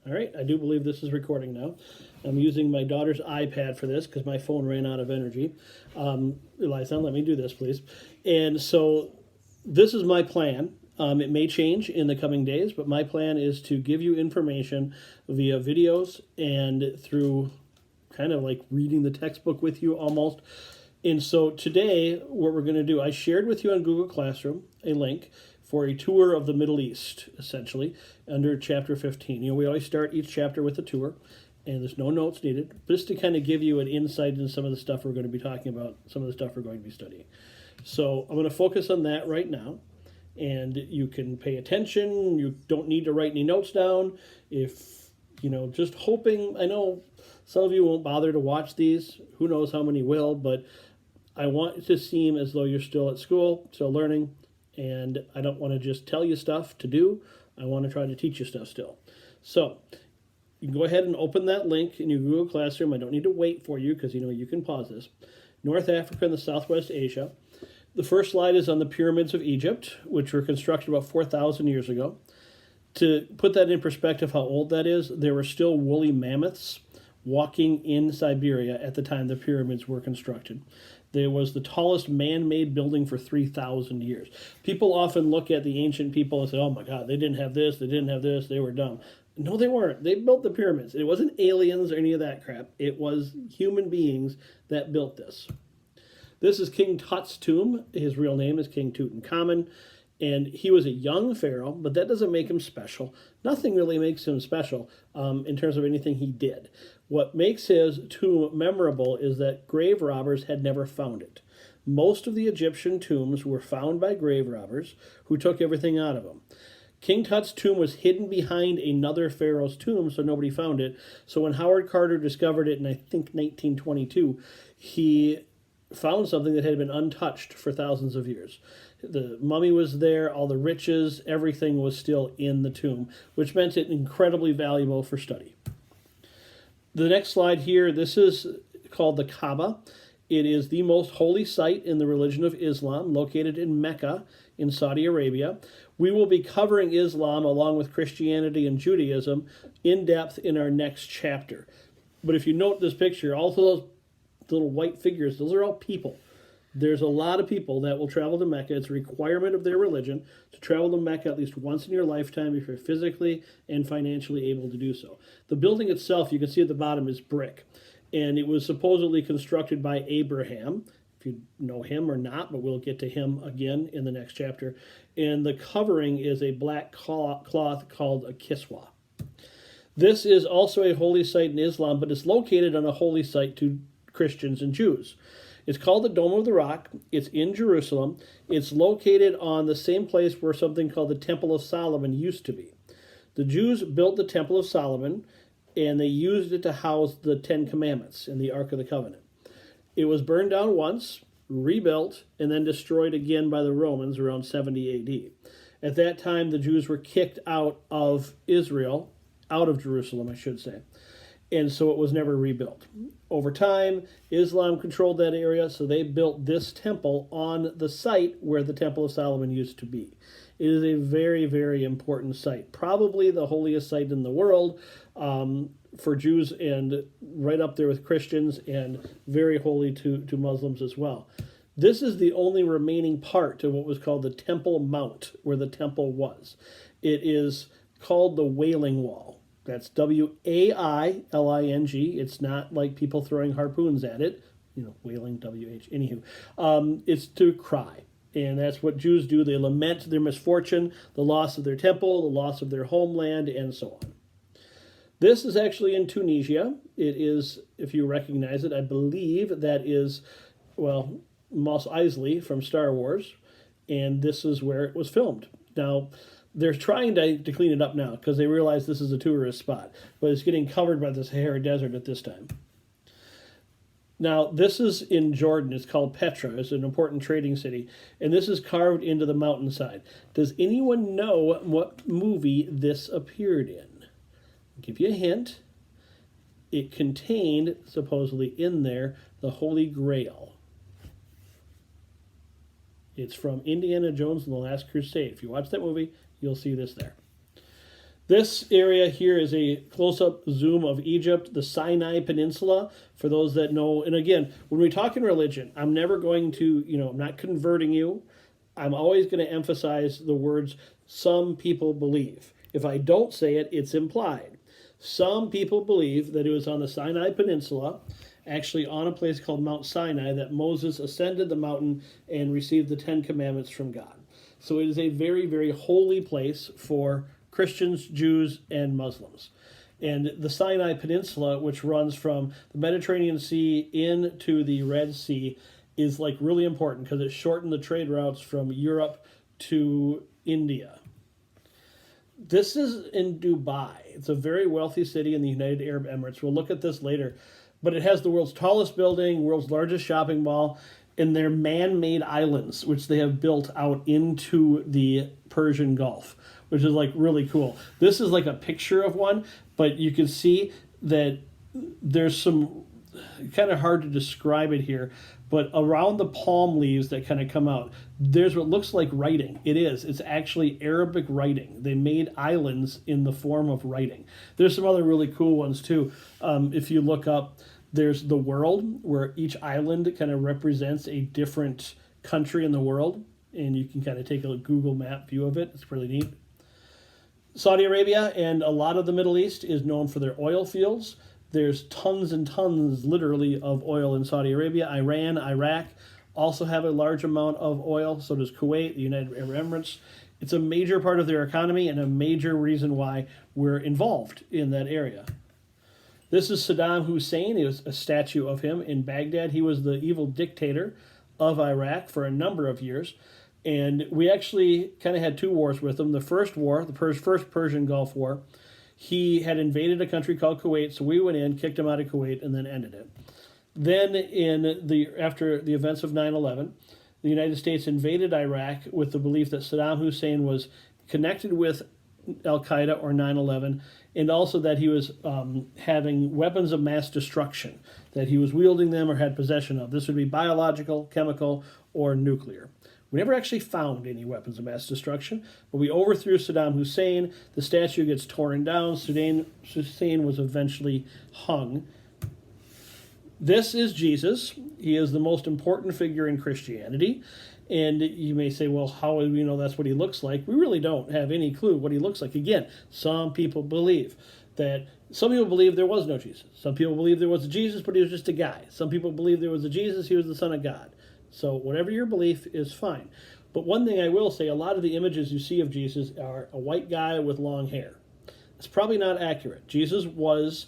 All right, I do believe this is recording now. I'm using my daughter's iPad for this because my phone ran out of energy. Eliza, let me do this, please. And so this is my plan. It may change in the coming days, but my plan is to give you information via videos and through kind of like reading the textbook with you almost. And so today, what we're going to do, I shared with you on Google Classroom a link for a tour of the Middle East, essentially, under chapter 15. We always start each chapter with a tour, and there's no notes needed, just to kind of give you an insight into some of the stuff we're going to be talking about, some of the stuff we're going to be studying. So I'm going to focus on that right now, and you can pay attention. You don't need to write any notes down. If, just hoping, I know some of you won't bother to watch these. Who knows how many will, but I want it to seem as though you're still at school, still learning, and I don't want to just tell you stuff to do. I want to try to teach you stuff still. So you can go ahead and open that link in your Google Classroom. I don't need to wait for you because you can pause this. North Africa and the Southwest Asia. The first slide is on the pyramids of Egypt, which were constructed about 4,000 years ago. To put that in perspective how old that is, there were still woolly mammoths walking in Siberia at the time the pyramids were constructed. There was the tallest man-made building for 3,000 years. People often look at the ancient people and say, oh my God, they didn't have this, they were dumb. No, they weren't. They built the pyramids. It wasn't aliens or any of that crap. It was human beings that built this. This is King Tut's tomb. His real name is King Tutankhamun. And he was a young pharaoh, but that doesn't make him special. Nothing really makes him special in terms of anything he did. What makes his tomb memorable is that grave robbers had never found it. Most of the Egyptian tombs were found by grave robbers who took everything out of them. King Tut's tomb was hidden behind another pharaoh's tomb, so nobody found it. So when Howard Carter discovered it in, I think, 1922, he found something that had been untouched for thousands of years. The mummy was there, all the riches, everything was still in the tomb, which meant it incredibly valuable for study. The next slide here, this is called the Kaaba. It is the most holy site in the religion of Islam, located in Mecca in Saudi Arabia. We will be covering Islam along with Christianity and Judaism in depth in our next chapter. But if you note this picture, all of those little white figures, those are all people. There's a lot of people that will travel to Mecca. It's a requirement of their religion to travel to Mecca at least once in your lifetime if you're physically and financially able to do so. The building itself, you can see at the bottom, is brick. And it was supposedly constructed by Abraham, if you know him or not, but we'll get to him again in the next chapter. And the covering is a black cloth called a kiswa. This is also a holy site in Islam, but it's located on a holy site to Christians and Jews. It's called the Dome of the Rock. It's in Jerusalem. It's located on the same place where something called the Temple of Solomon used to be. The Jews built the Temple of Solomon, and they used it to house the Ten Commandments in the Ark of the Covenant. It was burned down once, rebuilt, and then destroyed again by the Romans around 70 A.D. At that time, the Jews were kicked out of Israel, out of Jerusalem, I should say. And so it was never rebuilt. Over time, Islam controlled that area, so they built this temple on the site where the Temple of Solomon used to be. It is a very, very important site, probably the holiest site in the world for Jews and right up there with Christians, and very holy to Muslims as well. This is the only remaining part of what was called the Temple Mount, where the temple was. It is called the Wailing Wall. That's Wailing. It's not like people throwing harpoons at it. Wailing, W-H. Anywho, it's to cry. And that's what Jews do. They lament their misfortune, the loss of their temple, the loss of their homeland, and so on. This is actually in Tunisia. It is, if you recognize it, I believe that is, Mos Eisley from Star Wars. And this is where it was filmed. Now, they're trying to clean it up now because they realize this is a tourist spot, but it's getting covered by the Sahara Desert at this time. Now, this is in Jordan. It's called Petra. It's an important trading city, and this is carved into the mountainside. Does anyone know what movie this appeared in? I'll give you a hint. It contained, supposedly in there, the Holy Grail. It's from Indiana Jones and the Last Crusade. If you watch that movie, you'll see this there. This area here is a close-up zoom of Egypt, the Sinai Peninsula, for those that know. And again, when we talk in religion, I'm never going to, I'm not converting you. I'm always going to emphasize the words, some people believe. If I don't say it, it's implied. Some people believe that it was on the Sinai Peninsula, actually on a place called Mount Sinai, that Moses ascended the mountain and received the Ten Commandments from God. So it is a very, very holy place for Christians, Jews, and Muslims. And the Sinai Peninsula, which runs from the Mediterranean Sea into the Red Sea, is like really important because it shortened the trade routes from Europe to India. This is in Dubai. It's a very wealthy city in the United Arab Emirates. We'll look at this later. But it has the world's tallest building, world's largest shopping mall, and their man-made islands, which they have built out into the Persian Gulf, which is like really cool. This is like a picture of one, but you can see that there's some, kind of hard to describe it here, but around the palm leaves that kind of come out, there's what looks like writing. It is. It's actually Arabic writing. They made islands in the form of writing. There's some other really cool ones too. If you look up, there's the world, where each island kind of represents a different country in the world, and you can kind of take a Google map view of it. It's really neat. Saudi Arabia and a lot of the Middle East is known for their oil fields. There's tons and tons, literally, of oil in Saudi Arabia. Iran, Iraq also have a large amount of oil. So does Kuwait, the United Arab Emirates. It's a major part of their economy and a major reason why we're involved in that area. This is Saddam Hussein. It was a statue of him in Baghdad. He was the evil dictator of Iraq for a number of years. And we actually kind of had two wars with him. The first war, the first Persian Gulf War, he had invaded a country called Kuwait, so we went in, kicked him out of Kuwait, and then ended it. Then, after the events of 9/11, the United States invaded Iraq with the belief that Saddam Hussein was connected with Al-Qaeda or 9/11, and also that he was having weapons of mass destruction, that he was wielding them or had possession of. This would be biological, chemical, or nuclear. We never actually found any weapons of mass destruction, but we overthrew Saddam Hussein. The statue gets torn down. Hussein was eventually hung. This is Jesus. He is the most important figure in Christianity. And you may say, well, how do we know that's what he looks like? We really don't have any clue what he looks like. Again, some people believe there was no Jesus. Some people believe there was a Jesus, but he was just a guy. Some people believe there was a Jesus, he was the Son of God. So whatever your belief is fine. But one thing I will say, a lot of the images you see of Jesus are a white guy with long hair. It's probably not accurate. Jesus was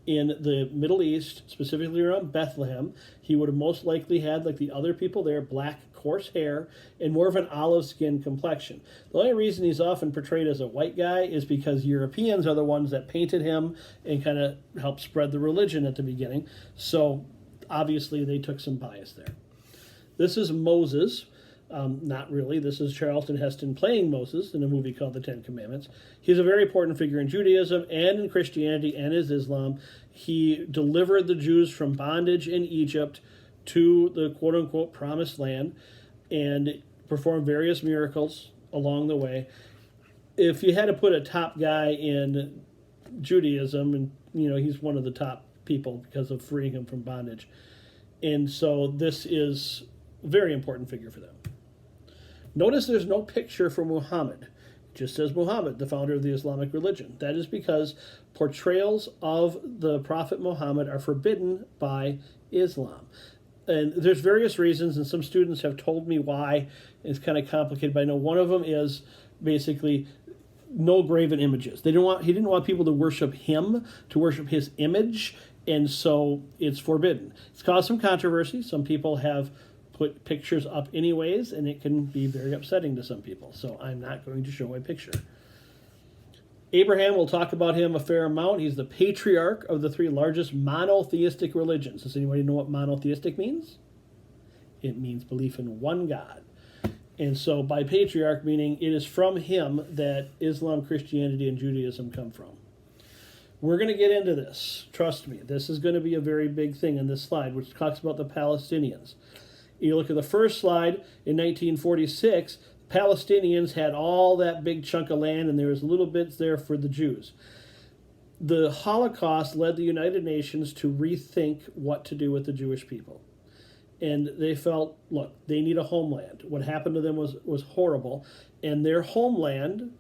in the Middle East, specifically around Bethlehem. He would have most likely had, like the other people there, black, coarse hair and more of an olive skin complexion. The only reason he's often portrayed as a white guy is because Europeans are the ones that painted him and kind of helped spread the religion at the beginning. So obviously they took some bias there. This is Moses. Not really. This is Charlton Heston playing Moses in a movie called The Ten Commandments. He's a very important figure in Judaism and in Christianity and in Islam. He delivered the Jews from bondage in Egypt to the quote-unquote promised land and performed various miracles along the way. If you had to put a top guy in Judaism, and he's one of the top people because of freeing him from bondage. And so this is a very important figure for them. Notice there's no picture for Muhammad. It just says Muhammad, the founder of the Islamic religion. That is because portrayals of the Prophet Muhammad are forbidden by Islam. And there's various reasons, and some students have told me why. It's kind of complicated, but I know one of them is basically no graven images. He didn't want people to worship him, to worship his image, and so it's forbidden. It's caused some controversy. Some people have put pictures up anyways, and it can be very upsetting to some people. So I'm not going to show a picture. Abraham, we'll talk about him a fair amount. He's the patriarch of the three largest monotheistic religions. Does anybody know what monotheistic means? It means belief in one God. And so by patriarch, meaning it is from him that Islam, Christianity, and Judaism come from. We're going to get into this. Trust me, this is going to be a very big thing in this slide, which talks about the Palestinians. You look at the first slide, in 1946, Palestinians had all that big chunk of land, and there was little bits there for the Jews. The Holocaust led the United Nations to rethink what to do with the Jewish people. And they felt, look, they need a homeland. What happened to them was horrible. And their homeland,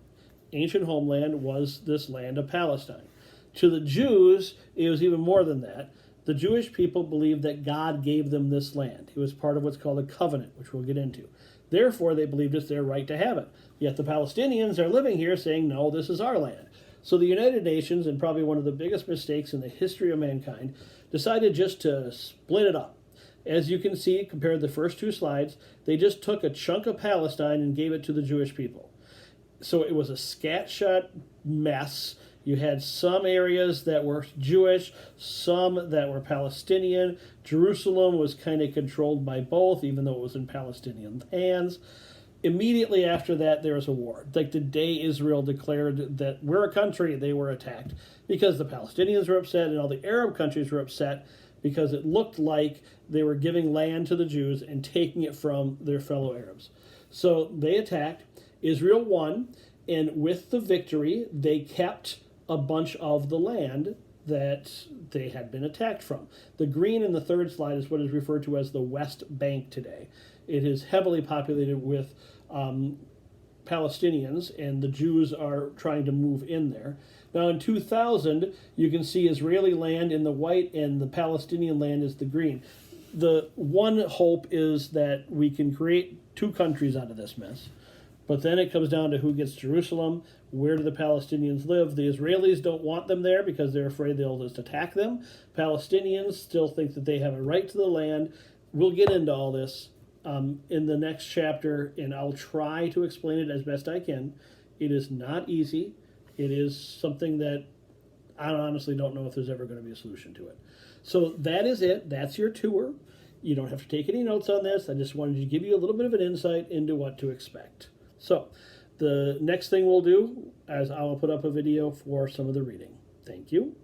ancient homeland, was this land of Palestine. To the Jews, it was even more than that. The Jewish people believed that God gave them this land. It was part of what's called a covenant, which we'll get into. Therefore, they believed it's their right to have it. Yet the Palestinians are living here saying, no, this is our land. So the United Nations, and probably one of the biggest mistakes in the history of mankind, decided just to split it up. As you can see, compared to the first two slides, they just took a chunk of Palestine and gave it to the Jewish people. So it was a scatshot mess. You had some areas that were Jewish, some that were Palestinian. Jerusalem was kind of controlled by both, even though it was in Palestinian hands. Immediately after that, there was a war. Like the day Israel declared that we're a country, they were attacked because the Palestinians were upset and all the Arab countries were upset because it looked like they were giving land to the Jews and taking it from their fellow Arabs. So they attacked. Israel won, and with the victory, they kept a bunch of the land that they had been attacked from. The green in the third slide is what is referred to as the West Bank today. It is heavily populated with Palestinians, and the Jews are trying to move in there. Now in 2000, you can see Israeli land in the white and the Palestinian land is the green. The one hope is that we can create two countries out of this mess. But then it comes down to who gets Jerusalem, where do the Palestinians live. The Israelis don't want them there because they're afraid they'll just attack them. Palestinians still think that they have a right to the land. We'll get into all this in the next chapter, and I'll try to explain it as best I can. It is not easy. It is something that I honestly don't know if there's ever going to be a solution to it. So that is it. That's your tour. You don't have to take any notes on this. I just wanted to give you a little bit of an insight into what to expect. So the next thing we'll do is I will put up a video for some of the reading. Thank you.